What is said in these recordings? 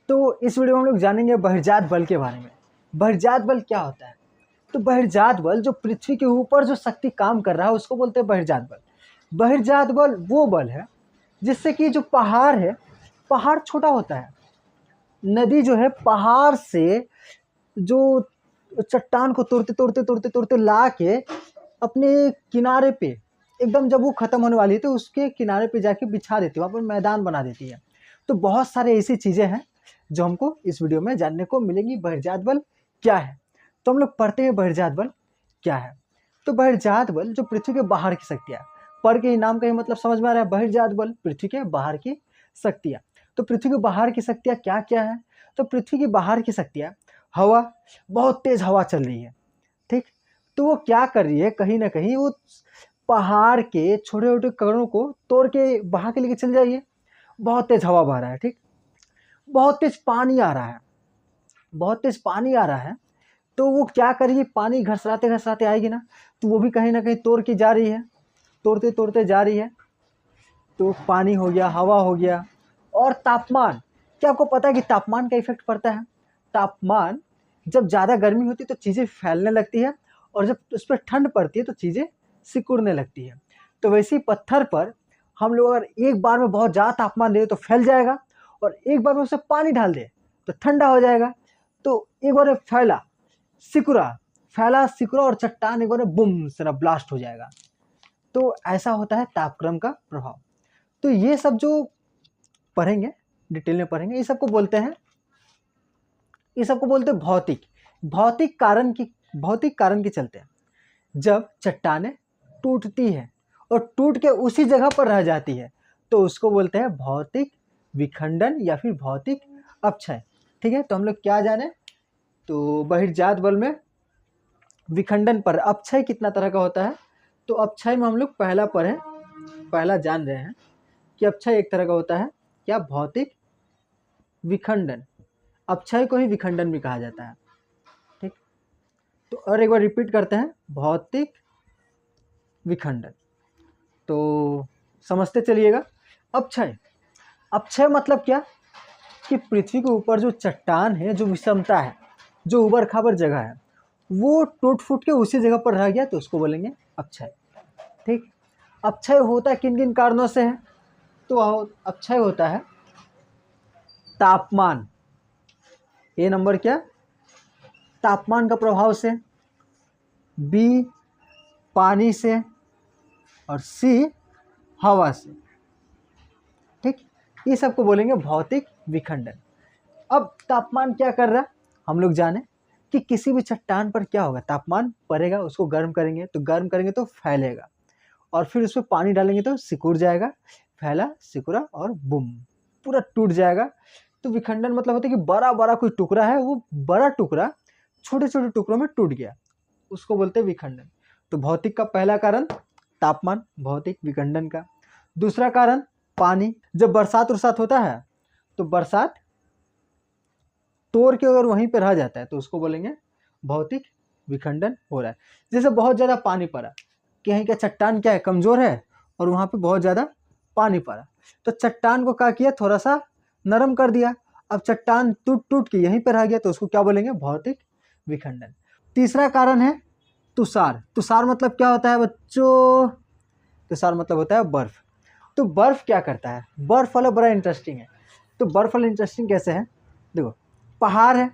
तो इस वीडियो में हम लोग जानेंगे बहिर्जात बल के बारे में। बहिर्जात बल क्या होता है? तो बहिर्जात बल जो पृथ्वी के ऊपर जो शक्ति काम कर रहा है उसको बोलते हैं बहिर्जात बल। बहिर्जात बल वो बल है जिससे कि जो पहाड़ है, पहाड़ छोटा होता है, नदी जो है पहाड़ से जो चट्टान को तोड़ते तोड़ते तोड़ते तोड़ते ला के अपने किनारे पे एकदम जब वो ख़त्म होने वाली है तो उसके किनारे पे जाके बिछा देती है, वहाँ पर मैदान बना देती है। तो बहुत सारे ऐसी चीज़ें हैं जो हमको इस वीडियो में जानने को मिलेंगी। बहिर्जात बल क्या है? तो हम लोग पढ़ते हैं बहिर्जात बल क्या है। तो बहिर्जात बल जो पृथ्वी के बाहर की शक्तियाँ, पर के नाम का ही मतलब समझ में आ रहा है, बहिर्जात बल पृथ्वी के बाहर की शक्तियाँ। तो पृथ्वी के बाहर की शक्तियाँ क्या क्या है? तो पृथ्वी की बाहर की शक्तियाँ, हवा, बहुत तेज हवा चल रही है, ठीक। तो वो क्या कर रही है, कहीं ना कहीं वो पहाड़ के छोटे छोटे कणों को तोड़ के बहा के लेके चल जाइए। बहुत तेज हवा बह रहा है, ठीक। बहुत तेज पानी आ रहा है, बहुत तेज पानी आ रहा है। तो वो क्या करेगी, पानी घसराते घसराते आएगी ना, तो वो भी कहीं ना कहीं तोड़ के जा रही है, तोड़ते तोड़ते जा रही है। तो पानी हो गया, हवा हो गया। और तापमान, क्या आपको पता है कि तापमान का इफेक्ट पड़ता है? तापमान, जब ज़्यादा गर्मी होती है तो चीज़ें फैलने लगती है, और जब उस पर ठंड पड़ती है तो चीज़ें सिकुड़ने लगती है। तो वैसे ही पत्थर पर हम लोग अगर एक बार में बहुत ज़्यादा तापमान दे तो फैल जाएगा, और एक बार में उसे पानी डाल दे तो ठंडा हो जाएगा। तो एक बार में फैला सिकुड़ा, फैला सिकुड़ा, और चट्टान एक बार में बुम से ना ब्लास्ट हो जाएगा। तो ऐसा होता है तापक्रम का प्रभाव। तो ये सब जो पढ़ेंगे, डिटेल में पढ़ेंगे, ये सबको बोलते हैं, ये सबको बोलते हैं भौतिक। भौतिक कारण के चलते हैं जब चट्टानें टूटती है और टूट के उसी जगह पर रह जाती है तो उसको बोलते हैं भौतिक विखंडन या फिर भौतिक अपक्षय, ठीक है। तो हम लोग क्या जाने, तो बहिर्जात बल में विखंडन पर अपक्षय कितना तरह का होता है। तो अपक्षय में हम लोग पहला जान रहे हैं कि अपक्षय एक तरह का होता है क्या, भौतिक विखंडन। अपक्षय को ही विखंडन भी कहा जाता है, ठीक। तो और एक बार रिपीट करते हैं, भौतिक विखंडन। तो समझते चलिएगा। अपक्षय, अपक्षय मतलब क्या कि पृथ्वी के ऊपर जो चट्टान है, जो विषमता है, जो उबड़ खाबड़ जगह है, वो टूट फूट के उसी जगह पर रह गया तो उसको बोलेंगे अपक्षय, ठीक। अपक्षय होता है किन किन कारणों से है? तो अपक्षय होता है तापमान, ए नंबर क्या, तापमान का प्रभाव से, बी पानी से, और सी हवा से, ठीक। ये सबको बोलेंगे भौतिक विखंडन। अब तापमान क्या कर रहा है, हम लोग जाने कि किसी भी चट्टान पर क्या होगा, तापमान पड़ेगा, उसको गर्म करेंगे तो फैलेगा, और फिर उसमें पानी डालेंगे तो सिकुड़ जाएगा, फैला सिकुड़ा और बुम पूरा टूट जाएगा। तो विखंडन मतलब होता है कि बड़ा बड़ा कोई टुकड़ा है, वो बड़ा टुकड़ा छोटे छोटे टुकड़ों में टूट गया, उसको बोलते हैं विखंडन। तो भौतिक का पहला कारण तापमान, भौतिक विखंडन का। दूसरा कारण पानी, जब बरसात उरसात होता है तो बरसात तोड़ के अगर वहीं पर रह जाता है तो उसको बोलेंगे भौतिक विखंडन हो रहा है। जैसे बहुत ज़्यादा पानी पड़ा, कहीं का चट्टान क्या है, कमज़ोर है, और वहाँ पे बहुत ज़्यादा पानी पड़ा, तो चट्टान को क्या किया, थोड़ा सा नरम कर दिया, अब चट्टान टूट टूट के यहीं पर रह गया तो उसको क्या बोलेंगे, भौतिक विखंडन। तीसरा कारण है तुषार। तुषार मतलब क्या होता है बच्चों? तुषार मतलब होता है बर्फ। तो बर्फ क्या करता है, बर्फ वाला बड़ा इंटरेस्टिंग है। तो बर्फ वाला इंटरेस्टिंग कैसे है, देखो पहाड़ है,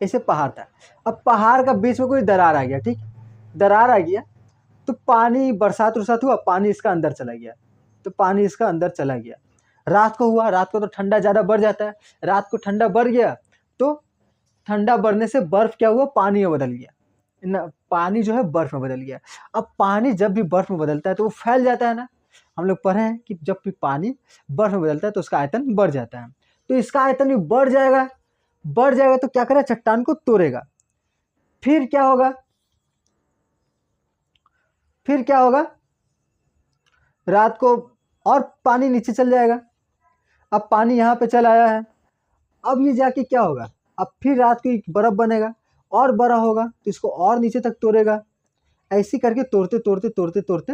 ऐसे पहाड़ था, अब पहाड़ का बीच में कोई दरार आ गया, ठीक, दरार आ गया तो पानी, बरसात उरसात हुआ, पानी इसका अंदर चला गया, तो पानी इसका अंदर चला गया। रात को हुआ, रात को तो ठंडा ज़्यादा बढ़ जाता है, रात को ठंडा बढ़ गया तो ठंडा बढ़ने से बर्फ क्या हुआ, पानी में बदल गया ना, पानी जो है बर्फ में बदल गया। अब पानी जब भी बर्फ में बदलता है तो वो फैल जाता है ना, हम लोग पढ़े हैं कि जब भी पानी बर्फ में बदलता है तो उसका आयतन बढ़ जाता है। तो इसका आयतन भी बढ़ जाएगा, बढ़ जाएगा तो क्या करेगा, चट्टान को तोड़ेगा। फिर क्या होगा, फिर क्या होगा, रात को और पानी नीचे चल जाएगा। अब पानी यहाँ पे चल आया है, अब ये जाके क्या होगा, अब फिर रात को एक बर्फ बनेगा और बड़ा होगा तो इसको और नीचे तक तोड़ेगा। ऐसे करके तोड़ते तोड़ते तोड़ते तोड़ते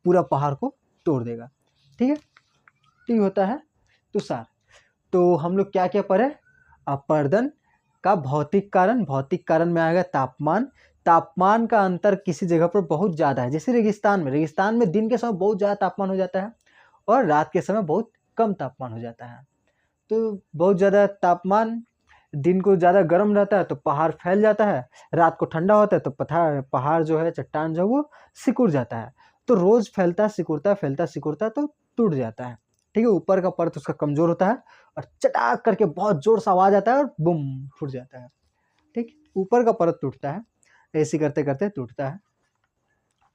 पूरा पहाड़ को तोड़ देगा, ठीक है। तो ये होता है तुषार। तो हम लोग क्या क्या पढ़े, अपर्दन का भौतिक कारण, भौतिक कारण में आएगा तापमान, तापमान का अंतर किसी जगह पर बहुत ज़्यादा है, जैसे रेगिस्तान में दिन के समय बहुत ज़्यादा तापमान हो जाता है और रात के समय बहुत कम तापमान हो जाता है। तो बहुत ज़्यादा तापमान, दिन को ज़्यादा गर्म रहता है तो पहाड़ फैल जाता है, रात को ठंडा होता है तो पहाड़ जो है, चट्टान जो है वो सिकुड़ जाता है। तो रोज़ फैलता सिकुड़ता फैलता सिकुड़ता तो टूट जाता है, ठीक है। ऊपर का परत उसका कमज़ोर होता है और चटाक करके बहुत ज़ोर से आवाज़ आता है और बुम फूट जाता है, ठीक। ऊपर का परत टूटता है, ऐसे करते करते टूटता है।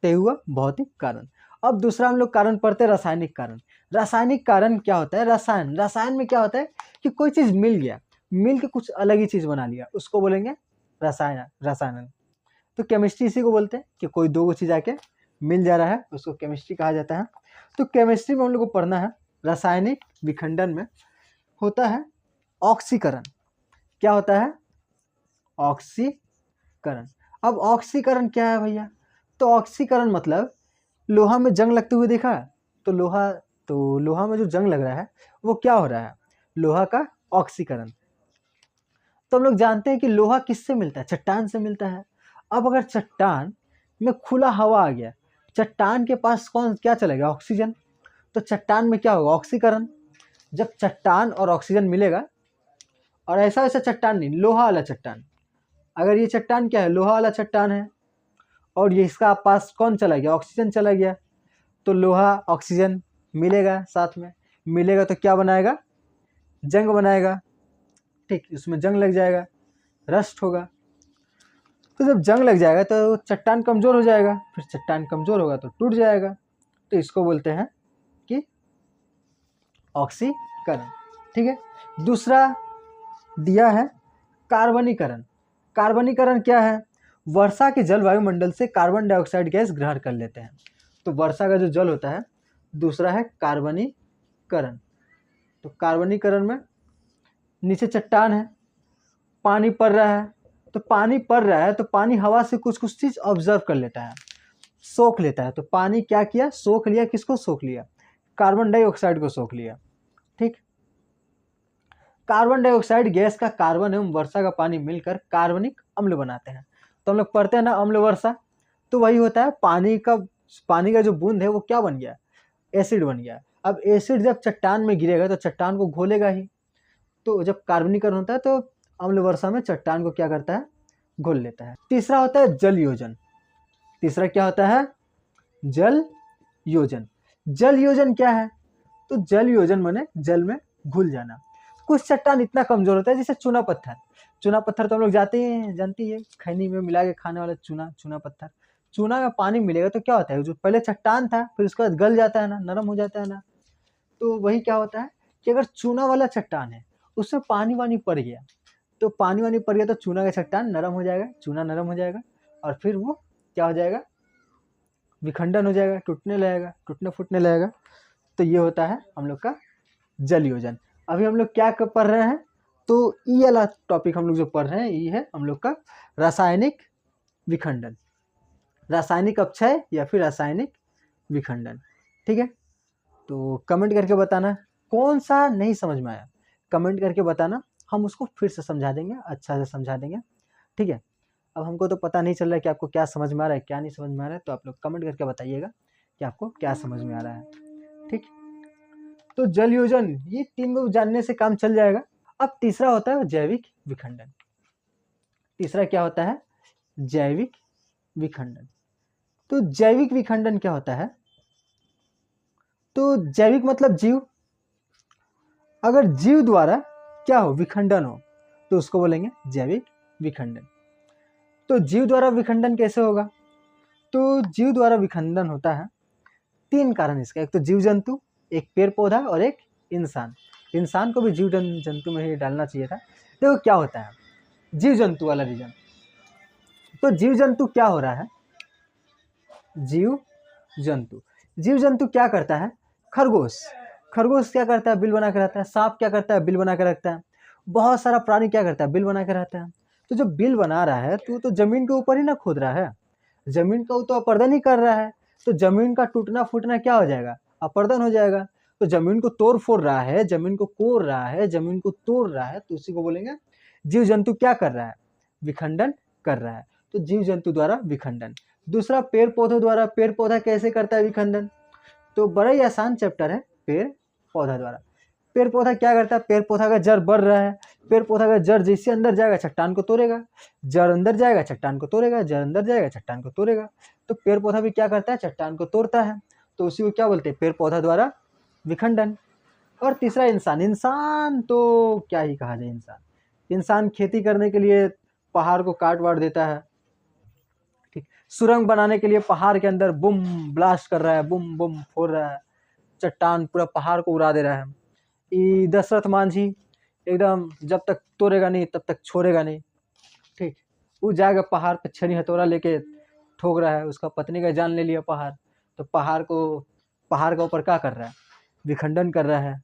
ते हुआ भौतिक कारण। अब दूसरा हम लोग कारण पढ़ते हैं रासायनिक कारण। रासायनिक कारण क्या होता है, रसायन में क्या होता है कि कोई चीज़ मिल के कुछ अलग ही चीज़ बना लिया, उसको बोलेंगे रसायन। तो केमिस्ट्री इसी को बोलते हैं कि कोई दो चीज़ आके मिल जा रहा है, उसको केमिस्ट्री कहा जाता है। तो केमिस्ट्री में हम लोग को पढ़ना है, रासायनिक विखंडन में होता है ऑक्सीकरण। क्या होता है, ऑक्सीकरण। अब ऑक्सीकरण क्या है भैया, तो ऑक्सीकरण मतलब लोहा में जंग लगते हुए देखा, तो लोहा में जो जंग लग रहा है वो क्या हो रहा है, लोहा का ऑक्सीकरण। तो हम लोग जानते हैं कि लोहा किससे मिलता है, चट्टान से मिलता है। अब अगर चट्टान में खुला हवा आ गया, चट्टान के पास क्या चलेगा, ऑक्सीजन, तो चट्टान में क्या होगा, ऑक्सीकरण। जब चट्टान और ऑक्सीजन मिलेगा, और ऐसा चट्टान नहीं, लोहा वाला चट्टान, अगर ये चट्टान क्या है, लोहा वाला चट्टान है और ये इसका पास कौन चला गया, ऑक्सीजन चला गया, तो लोहा ऑक्सीजन मिलेगा, साथ में मिलेगा तो क्या बनाएगा, जंग बनाएगा, ठीक, उसमें जंग लग जाएगा, रस्ट होगा। तो जब जंग लग जाएगा तो चट्टान कमज़ोर हो जाएगा, फिर चट्टान कमज़ोर होगा तो टूट जाएगा, तो इसको बोलते हैं कि ऑक्सीकरण, ठीक है। दूसरा दिया है कार्बनीकरण। कार्बनीकरण क्या है, वर्षा के जल वायुमंडल से कार्बन डाइऑक्साइड गैस ग्रहण कर लेते हैं, तो वर्षा का जो जल होता है, दूसरा है कार्बनीकरण। तो कार्बनीकरण में नीचे चट्टान है, पानी पड़ रहा है, तो पानी हवा से कुछ चीज़ ऑब्जर्व कर लेता है, सोख लेता है। तो पानी क्या किया, सोख लिया, किसको सोख लिया, कार्बन डाइऑक्साइड को सोख लिया, ठीक। कार्बन डाइऑक्साइड गैस का कार्बन एवं वर्षा का पानी मिलकर कार्बनिक अम्ल बनाते हैं। तो हम लोग पढ़ते हैं ना अम्ल वर्षा, तो वही होता है, पानी का जो बूंद है वो क्या बन गया, एसिड बन गया। अब एसिड जब चट्टान में गिरेगा तो चट्टान को घोलेगा ही, तो जब कार्बनीकरण होता है तो अम्ल वर्षा में चट्टान को क्या करता है, घोल लेता है। तीसरा होता है जल योजन। तीसरा क्या होता है, जल योजन। जल योजन क्या है, तो जल योजन माने जल में घुल जाना। कुछ चट्टान इतना कमजोर होता है, जैसे चूना पत्थर तो हम लोग जानते ही खैनी में मिला के खाने वाला चूना पत्थर। चूना में पानी मिलेगा तो क्या होता है, जो पहले चट्टान था फिर उसके बाद गल जाता है ना, नरम हो जाता है ना। तो वही क्या होता है कि अगर चूना वाला चट्टान है, उसमें पानी वानी पड़ गया, तो पानी वानी पड़ गया तो चूना का चट्टान नरम हो जाएगा, चूना नरम हो जाएगा और फिर वो क्या हो जाएगा, विखंडन हो जाएगा, टूटने फूटने लगेगा। तो ये होता है हम लोग का जल योजन। अभी हम लोग क्या पढ़ रहे हैं, तो ई वाला टॉपिक हम लोग जो पढ़ रहे हैं, ये है हम लोग का रासायनिक विखंडन, रासायनिक अपक्षय या फिर रासायनिक विखंडन, ठीक है। तो कमेंट करके बताना कौन सा नहीं समझ में आया, कमेंट करके बताना, हम उसको फिर से समझा देंगे, अच्छा से समझा देंगे, ठीक है। अब हमको तो पता नहीं चल रहा है कि आपको क्या समझ में आ रहा है, क्या नहीं समझ में आ रहा है, तो आप लोग कमेंट करके बताइएगा कि आपको क्या समझ में आ रहा है, ठीक। तो जल योजन, ये तीन को जानने से काम चल जाएगा। अब तीसरा होता है जैविक विखंडन। तीसरा क्या होता है, जैविक विखंडन। तो जैविक विखंडन क्या होता है, तो जैविक मतलब जीव, अगर जीव द्वारा क्या हो, विखंडन हो, तो उसको बोलेंगे जैविक विखंडन। तो जीव द्वारा विखंडन कैसे होगा, तो जीव द्वारा विखंडन होता है, तीन कारण इसका, एक तो जीव जंतु, एक पेड़ पौधा और एक इंसान को भी जीव जंतु में ही डालना चाहिए था। देखो क्या होता है जीव जंतु वाला रीजन, तो जीव जंतु क्या हो रहा है, जीव जंतु क्या करता है, खरगोश क्या करता है, बिल बना के रहता है, सांप क्या करता है, बिल बना के रखता है, बहुत सारा प्राणी क्या करता है, बिल बना के रहता है। तो जो बिल बना रहा है तो जमीन के ऊपर ही ना खोद रहा है, जमीन का तो अपर्दन ही कर रहा है, तो जमीन का टूटना फूटना क्या हो जाएगा, अपर्दन हो जाएगा। तो जमीन को तोड़ फोड़ रहा है, जमीन को कोड़ रहा है, जमीन को तोड़ रहा है, तो उसी को बोलेंगे जीव जंतु क्या कर रहा है, विखंडन कर रहा है। तो जीव जंतु द्वारा विखंडन। दूसरा पेड़ पौधों द्वारा, पेड़ पौधा कैसे करता है विखंडन, तो बड़ा ही आसान चैप्टर है पेड़ पौधा द्वारा। पेड़ पौधा क्या करता है, पेड़ पौधा का जड़ बढ़ रहा है, पेड़ पौधा का जड़ जैसे अंदर जाएगा चट्टान को तोड़ेगा, जड़ अंदर जाएगा चट्टान को तोड़ेगा, जड़ अंदर जाएगा चट्टान को तोड़ेगा। तो पेड़ पौधा भी क्या करता है, चट्टान को तोड़ता है, तो उसी को क्या बोलते हैं, पेड़ पौधा द्वारा विखंडन। और तीसरा इंसान, इंसान तो क्या ही कहा जाए, इंसान खेती करने के लिए पहाड़ को काट वाट देता है, ठीक, सुरंग बनाने के लिए पहाड़ के अंदर बुम ब्लास्ट कर रहा है, बुम बुम फोड़ रहा है, चट्टान पूरा पहाड़ को उड़ा दे रहा है। ये दशरथ मांझी एकदम जब तक तोड़ेगा नहीं तब तक छोड़ेगा नहीं, ठीक, वो जाएगा पहाड़ पे छड़ी हथौड़ा लेके ठोक रहा है, उसका पत्नी का जान ले लिया पहाड़, तो पहाड़ का ऊपर क्या कर रहा है, विखंडन कर रहा है।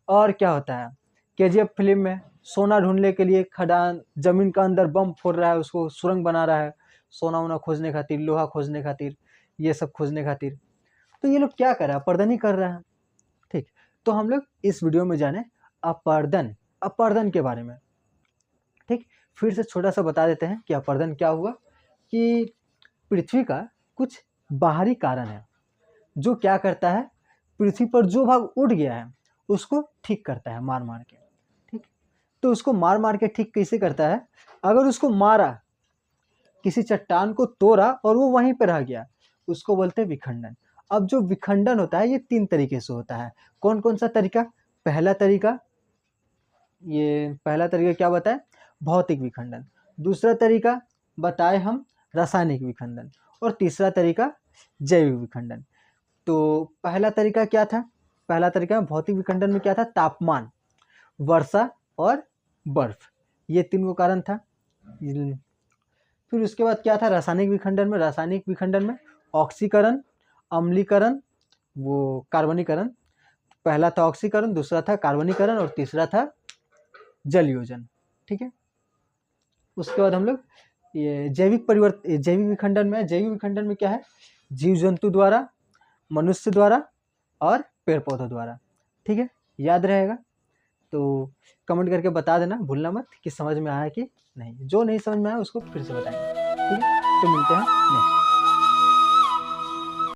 और क्या होता है, केजीएफ फिल्म में सोना ढूंढने के लिए खदान जमीन का अंदर बम फोड़ रहा है, उसको सुरंग बना रहा है, सोना वोना खोजने खातिर, लोहा खोजने खातिर, ये सब खोजने खातिर। तो ये लोग क्या कर रहा है, अपर्दन ही कर रहा है, ठीक। तो हम लोग इस वीडियो में जाने अपर्दन के बारे में, ठीक। फिर से छोटा सा बता देते हैं कि अपर्दन क्या हुआ, कि पृथ्वी का कुछ बाहरी कारण है जो क्या करता है, पृथ्वी पर जो भाग उठ गया है उसको ठीक करता है मार मार के, ठीक। तो उसको मार मार के ठीक कैसे करता है, अगर उसको मारा, किसी चट्टान को तोड़ा और वो वहीं पर रह गया, उसको बोलते हैं विखंडन। अब जो विखंडन होता है ये 3 तरीके से होता है। कौन कौन सा तरीका, पहला तरीका क्या बताए, भौतिक विखंडन। दूसरा तरीका बताए हम रासायनिक विखंडन, और तीसरा तरीका जैविक विखंडन। तो पहला तरीका क्या था, पहला तरीका भौतिक विखंडन में क्या था, तापमान, वर्षा और बर्फ, ये 3 कारण था। फिर उसके बाद क्या था रासायनिक विखंडन में, रासायनिक विखंडन में ऑक्सीकरण, अम्लीकरण, वो कार्बनीकरण। पहला था ऑक्सीकरण, दूसरा था कार्बनीकरण और तीसरा था जल योजन, ठीक है। उसके बाद हम लोग ये जैविक विखंडन में क्या है, जीव जंतु द्वारा, मनुष्य द्वारा और पेड़ पौधों द्वारा, ठीक है, याद रहेगा। तो कमेंट करके बता देना, भूलना मत कि समझ में आया कि नहीं। जो नहीं समझ में आया उसको फिर से बताएंगे, ठीक है। तो मिलते हैं नेक्स्ट।